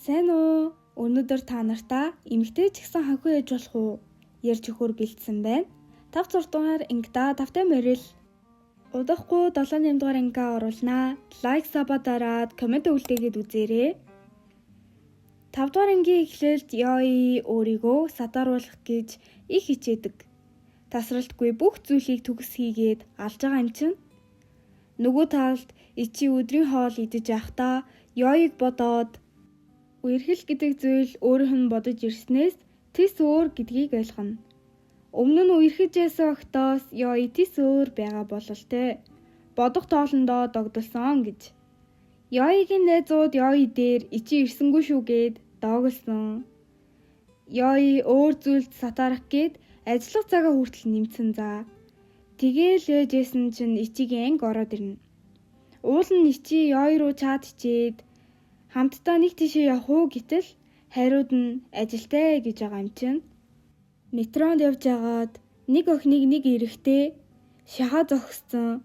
Сайн уу? Өнөөдөр та нартаа эмэгтэй ч гэсэн ханхуу ээж болох уу? Ярьж өгөхөр бэлдсэн байна. 5-6 дугаар ангида тавтай морил. Удахгүй 7-8 дугаар ангиа оруулнаа. Лайк саба дараад комент үлдээгээд үзээрэй. 5 дугаар ангийн эхлэлд Ёи өөрийгөө сатааруулах гэж их хичээдэг. Тасралтгүй бүх зүйлийг төгс хийгээд алж байгаа юм чинь. Нөгөө талд Ичи өдрийн хоол идэж явахдаа Ёиг бодоод үерхэл гэдэг зүйл өөрийнх нь бодож ирснээс тис өөр гэдгийг ойлгоно. Өмнө нь үерхэж яасан октоос Ёи тис өөр байгаа бололтой. Бодох тоолондоо догдолсон гэж. Ёигийн найзууд Ёи дээр Ичи ирсэнгүй шүү гэд доогдсон. Ёи өөр зүйлд сатаарах гээд ажиллах цагаа хүртэл нэмсэн за. Тэгээл ээжсэн чинь Ичигийн анги ороод ирнэ. Уул нь Ичи Ёи руу чад хичээд хамтдаа нэг тийшээ явах уу гэтэл хариуд нь ажилтай гэж байгаа юм чинь. Метронд явж агаад нэг охиныг нэг эрэхтэй шахаа зогссон.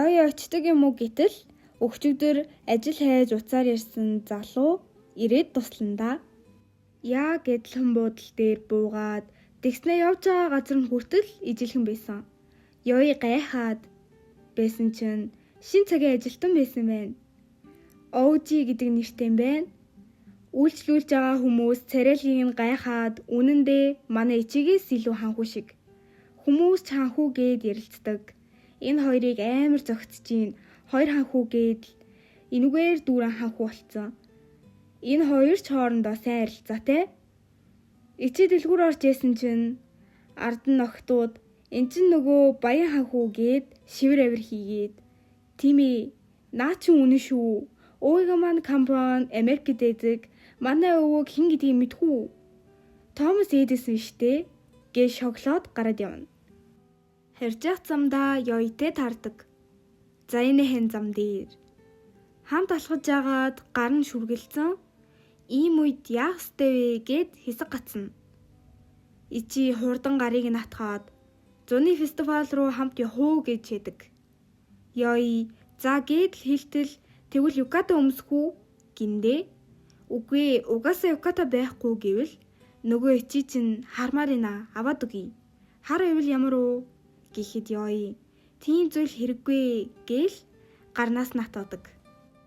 Ёи очдөг юм уу гэтэл өчигдөр ажил хайж уцаар ярьсан залуу ирээд туслана да. Яа гэдлэн буудал дээр буугаад тэгснээ явж байгаа газар нь хүртэл ижилхэн байсан. Ёи гайхаад байсан чинь шин цагийн ажилтан байсан байна. Оужи гэдэг нэртэй байна. Үйлчлүүлж байгаа хүмүүс царайлыг нь гайхаад үнэндээ манай Ичигээс илүү ханхуу шиг. Хүмүүс ч ханхуу гэд ярилцдаг. Энэ хоёрыг амар зөгцөж, хоёр ханхуу гэд энэгээр дүүрэн ханхуу болцсон. Энэ хоёр ч хоорондоо сайн харилцаатай. Ичи дэлгүүр орж яасан чинь ард нь охтууд эн чинь нөгөө баян ханхуу гэд шивэр авир хийгээд тийм ээ наа чи үнэн шүү. Өөйгөө маань компани Америкт эдэг. Манай өвөг хэн гэдгийг мэдхүү. Томас Эдисон штэ гэж шоколад гараад явна. Харж явах замдаа Ёитэй таардаг. За энэ хэн зам дээр хамт алхаж агаад гар нь шүргэлцэн ийм үед яах ёстой вэ гэд хэсэг гацна. Ичи хурдан гарыг нь атгаад зуны фестивал руу хамт явах уу гэж хэдэг. Ёи за гэд хэлтэл тэгвэл юката өмсөх үү гиндэ. Үгүй угаасаа юката байхгүй гэвэл нөгөө Ичи чинь хармаар ийна аваад өгье. Хар ивэл ямар уу гэхэд Ёи тийм зүйл хэрэггүй гээл гарнаас натаадаг.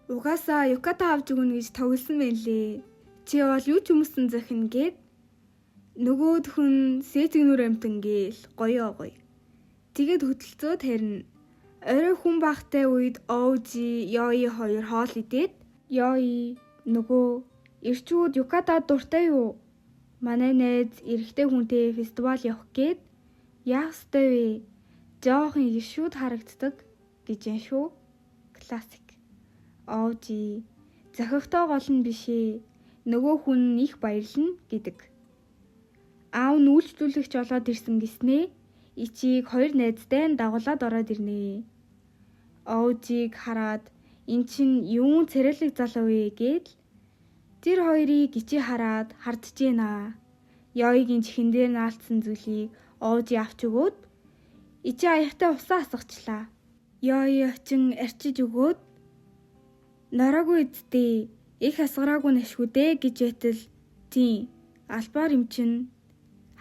Угаасаа юката авч өгнө гэж тоглосон байлээ. Чи бол юу ч өмсөн захин гэд нөгөөд хүн сэтгнүр амтан гээл гоё. Тэгээд хөдөлцөөд харина. Орой хүн багтай үед Оужи Ёи хоёр хоол идээд Ёи нөгөө ирчүүд юката дуртай юу? Манай найз эрэгтэй хүнтэй фестивал явах гээд яах ёстой вэ? Жоохон ишүүд харагддаг гэж юм шүү. Классик. Оужи зохигтой гол нь бишээ. Нөгөө хүн их баярлна гэдэг. Аав нь үйлчлүүлэгч болоод ирсэн гэснээ Ичиг хоёр найзтай нь дагуулад ороод ирнэ. Оужиг хараад эн чин юун царайлаг залуу вэ гэд тэр хоёрыг Ичи хараад хардчихэна. Ёигийн чихэн дээр наалтсан зүйлийг Оужи авч өгөөд Ичи аяхтай усаа асгачлаа. Ёи очин арчиж өгөөд нороогүй эцтэй их асгараагүй нэшгүй дээ гэж байтал тийм албаар юм чин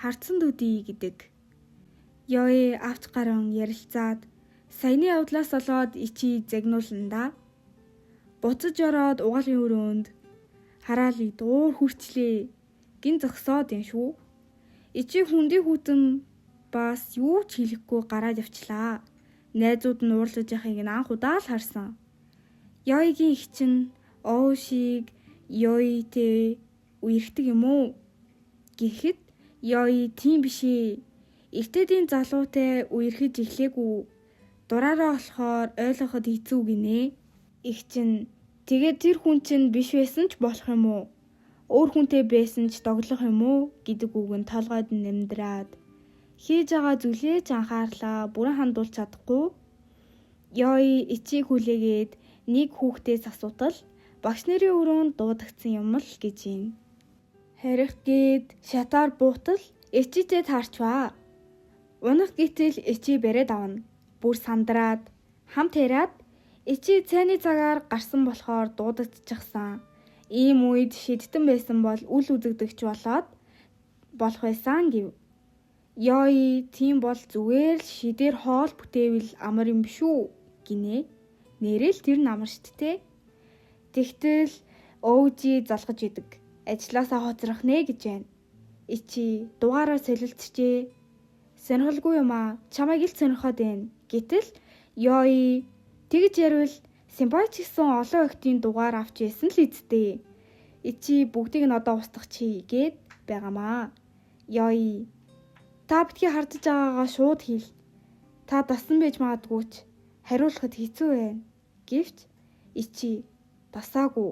хардсан дүүдий гэдэг. Ёи авч гарan ярилцаад саяны явдлаас болоод Ичи загнуулна да. Буцаж ороод угаалгын өрөөнд хараалыг дуур хүрчлээ гин зогсоод юм шүү. Ичи хүндий хүүтэн бас юу ч хэлэхгүй гараад явчлаа. Найзууд нь уурлаж яхахыг анх удаа л харсан. Ёигийн их чинь Оушиг Ёитэй үерхдэг юм уу гэхэд Ёи тийм бишээ. Эртэдийн залуутай үерхэж эхлэегүй. Дураараа болохоор ойлгоход хэцүү гинэ. Их чинь тэгээд тэр хүн чинь биш байсан ч болох юм уу? Өөр хүнтэй байсан ч доглох юм уу гэдэг үг нь толгойд нэмдраад хийж байгаа зүйлээ ч анхаарлаа бүрэн хандуулж чадахгүй. Ёи Ичиг хүлээгээд нэг хүүхдээс асуутал багш нарын өрөөнд дуудагдсан юм л гэж юм. Харих гээд шатаар буутал Ичитэй таарчваа. Унах гэтэл Ичи бариад авна. Бүр сандраад хамт яриад Ичи цайны цагаар гарсан болохоор дуудагдчихсан. Ийм үед шидтэн байсан бол үл үзэгдэгч болоод болох байсан гэв. Ёй тийм бол зүгээр л шидээр хоол бүтээвэл амар юм шүү гинэ. Нэрэл тэр намар штэ. Тэгтэл өвжи залгаж идэг. Ажлаасаа хоцрох нэ гэж байна. Ичи дугаараа солилцчээ. Сонирхолгүй юм аа. Чамайг л сонирхоод байна. Гэтэл ёй тэгж ярил Симбай ч гэсэн олон охтын дугаар авч ясан л эцтэй. Ичи бүгдийг нь одоо устгах чи гээд байгаамаа. Ёй та битгий хардж байгаагаа шууд хэл. Та дасан байж магадгүй ч хариулахад хэцүү байна. Гэвч ичи дасаагүй.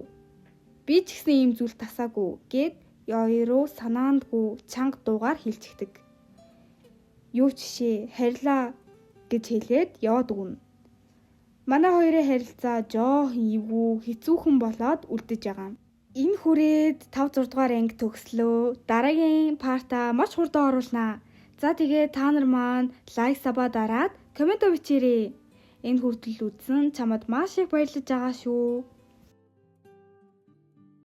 Би ч гэсэн ийм зүйл дасаагүй гээд ёй руу санаандгүй чанга дуугаар хэлчихдэг. Юу ч шээ харьлаа гэж хэлээд яваад өгнө. Манай хоёрын харилцаа жоохон эвгүй хэцүүхэн болоод үлдэж байгаа. Энэ хүрээд 5-6 дугаар анги төгслөө. Дараагийн парта маш хурдан оруулнаа. За тэгээ та нар маань лайк сабаа дараад коммент бичээрэй. Энэ хүртэл үзсэн чамд маш их баярлаж байгаа шүү.